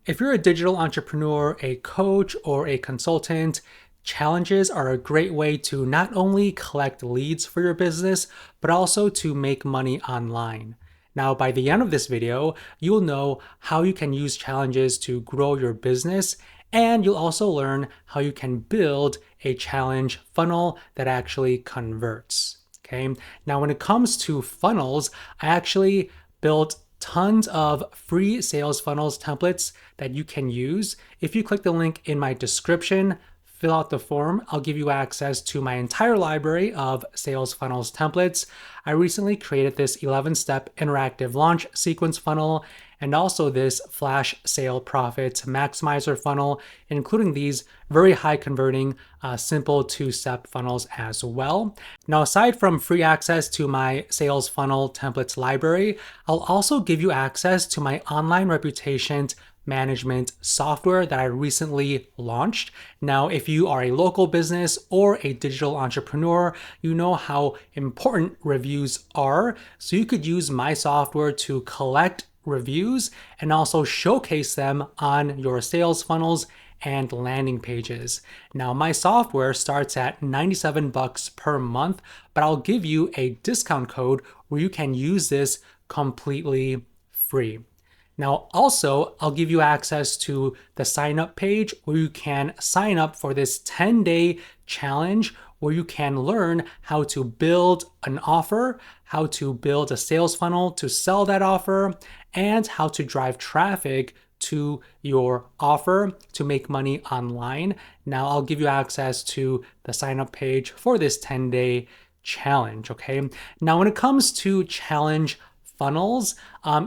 If you're a digital entrepreneur, a coach, or a consultant, challenges are a great way to not only collect leads for your business, but also to make money online. Now, by the end of this video, you'll know how you can use challenges to grow your business, and you'll also learn how you can build a challenge funnel that actually converts. Okay. Now, when it comes to funnels, I actually built tons of free sales funnels templates that you can use. If you click the link in my description, fill out the form, I'll give you access to my entire library of sales funnels templates. I recently created this 11-step interactive launch sequence funnel and also this flash sale profit maximizer funnel, including these very high converting simple 2-step funnels as well. Now, aside from free access to my sales funnel templates library, I'll also give you access to my online reputation management software that I recently launched. Now, if you are a local business or a digital entrepreneur, you know how important reviews are. So you could use my software to collect reviews and also showcase them on your sales funnels and landing pages. Now, my software starts at $97 per month, but I'll give you a discount code where you can use this completely free. Now, also, I'll give you access to the sign up page where you can sign up for this 10-day challenge where you can learn how to build an offer, how to build a sales funnel to sell that offer, and how to drive traffic to your offer to make money online. Now, I'll give you access to the sign up page for this 10-day challenge, okay? Now, when it comes to challenge funnels,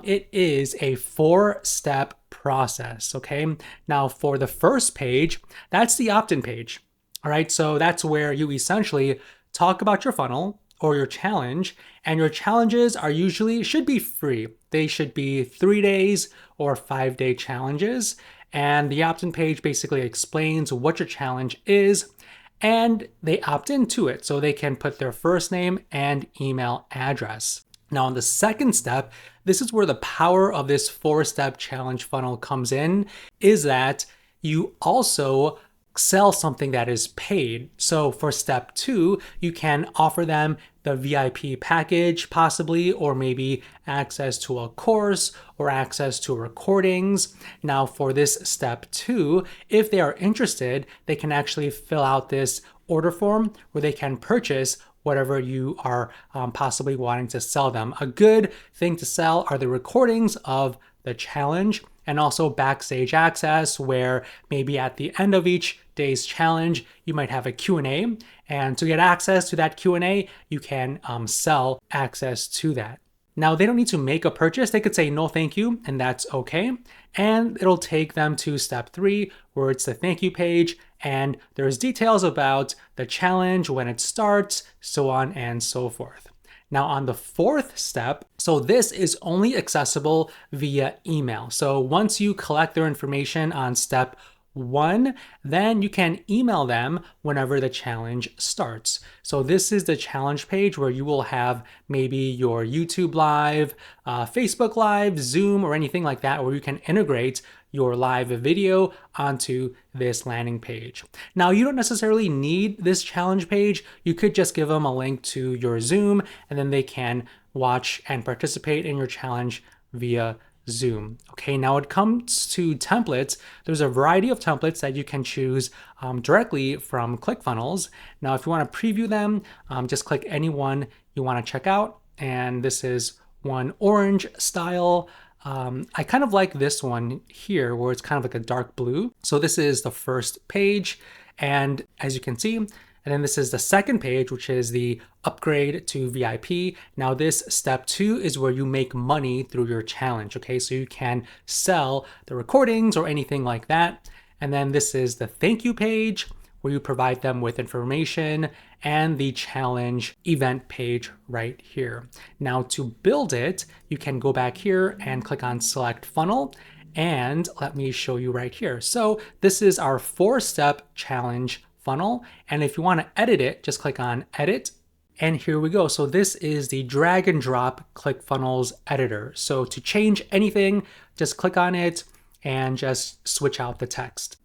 it is a 4-step process, okay? Now, for the first page, that's the opt-in page, all right? So that's where you essentially talk about your funnel or your challenge, and your challenges should be free. They should be 3 days or 5-day challenges, and the opt-in page basically explains what your challenge is, and they opt into it so they can put their first name and email address. Now, on the second step, this is where the power of this 4-step challenge funnel comes in, is that you also sell something that is paid. So for step 2, you can offer them the VIP package possibly, or maybe access to a course or access to recordings. Now, for this step 2, if they are interested, they can actually fill out this order form where they can purchase whatever you are possibly wanting to sell them. A good thing to sell are the recordings of the challenge and also backstage access, where maybe at the end of each day's challenge, you might have a Q&A. And to get access to that Q&A, you can sell access to that. Now, they don't need to make a purchase. They could say no thank you, and that's okay. And it'll take them to step 3, where it's the thank you page, and there's details about the challenge, when it starts, so on and so forth. Now, on the 4th step, so this is only accessible via email. So once you collect their information on step 1, then you can email them whenever the challenge starts. So this is the challenge page where you will have maybe your YouTube live, Facebook live, Zoom, or anything like that, where you can integrate your live video onto this landing page. Now, you don't necessarily need this challenge page. You could just give them a link to your Zoom, and then they can watch and participate in your challenge via Zoom. Okay, now when it comes to templates, there's a variety of templates that you can choose directly from ClickFunnels. Now, if you want to preview them, just click any one you want to check out. And this is one orange style. I kind of like this one here where it's kind of like a dark blue. So this is the first page. And as you can see, and then this is the second page, which is the upgrade to VIP. Now, this step 2 is where you make money through your challenge. Okay, so you can sell the recordings or anything like that. And then this is the thank you page, where you provide them with information, and the challenge event page right here. Now, to build it, you can go back here and click on select funnel. And let me show you right here. So this is our 4-step challenge funnel. And if you want to edit it, just click on edit. And here we go. So this is the drag and drop ClickFunnels editor. So to change anything, just click on it and just switch out the text.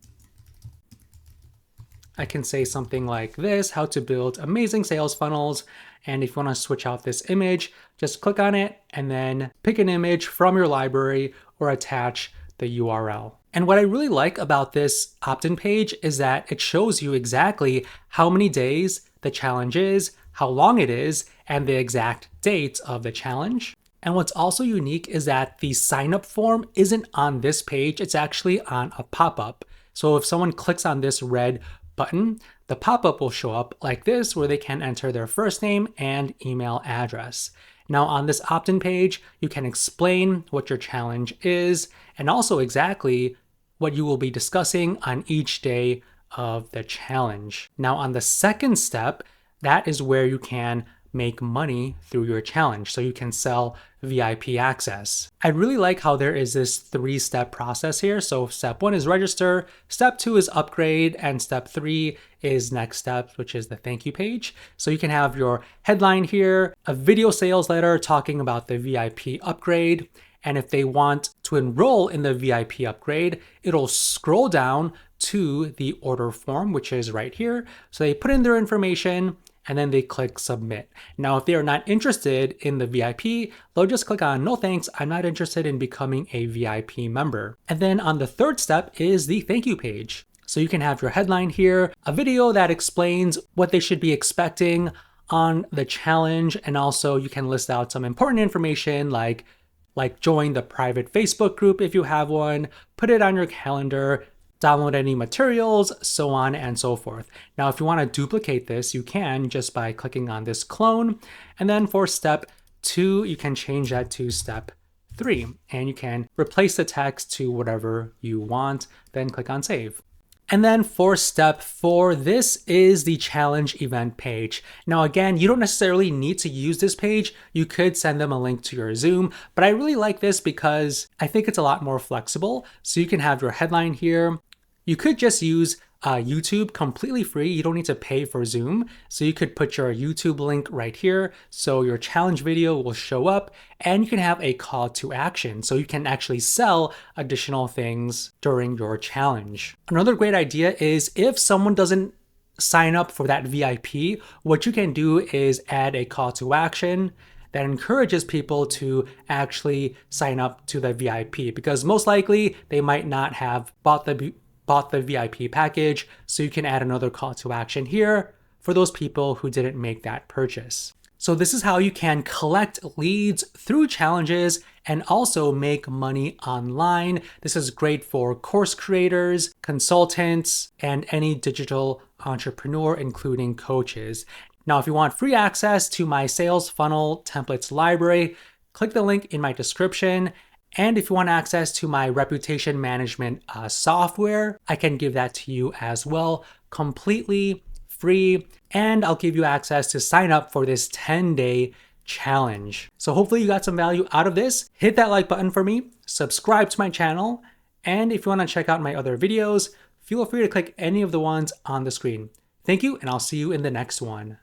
I can say something like this, how to build amazing sales funnels. And if you want to switch out this image, just click on it and then pick an image from your library or attach the URL. And what I really like about this opt-in page is that it shows you exactly how many days the challenge is, how long it is, and the exact date of the challenge. And what's also unique is that the sign-up form isn't on this page, it's actually on a pop-up. So if someone clicks on this red button, the pop-up will show up like this where they can enter their first name and email address. Now on this opt-in page, you can explain what your challenge is and also exactly what you will be discussing on each day of the challenge. Now on the second step, that is where you can make money through your challenge. So you can sell VIP access. I really like how there is this 3-step process here. So step 1 is register, step 2 is upgrade, and step 3 is next steps, which is the thank you page. So you can have your headline here, a video sales letter talking about the VIP upgrade. And if they want to enroll in the VIP upgrade, it'll scroll down to the order form, which is right here. So they put in their information and then they click submit. Now, if they are not interested in the VIP, they'll just click on no thanks, I'm not interested in becoming a VIP member. And then on the third step is the thank you page. So you can have your headline here, a video that explains what they should be expecting on the challenge. And also you can list out some important information like join the private Facebook group if you have one, put it on your calendar, download any materials, so on and so forth. Now, if you want to duplicate this, you can just by clicking on this clone. And then for step 2, you can change that to step 3, and you can replace the text to whatever you want, then click on save. And then for step 4, this is the challenge event page. Now, again, you don't necessarily need to use this page. You could send them a link to your Zoom, but I really like this because I think it's a lot more flexible. So you can have your headline here. You could just use YouTube completely free. You don't need to pay for Zoom. So you could put your YouTube link right here. So your challenge video will show up and you can have a call to action. So you can actually sell additional things during your challenge. Another great idea is if someone doesn't sign up for that VIP, what you can do is add a call to action that encourages people to actually sign up to the VIP because most likely they might not have bought the VIP package, so you can add another call to action here for those people who didn't make that purchase. So this is how you can collect leads through challenges and also make money online. This is great for course creators, consultants, and any digital entrepreneur, including coaches. Now, if you want free access to my sales funnel templates library, click the link in my description. And if you want access to my reputation management software, I can give that to you as well, completely free. And I'll give you access to sign up for this 10-day challenge. So hopefully you got some value out of this. Hit that like button for me, subscribe to my channel. And if you want to check out my other videos, feel free to click any of the ones on the screen. Thank you, and I'll see you in the next one.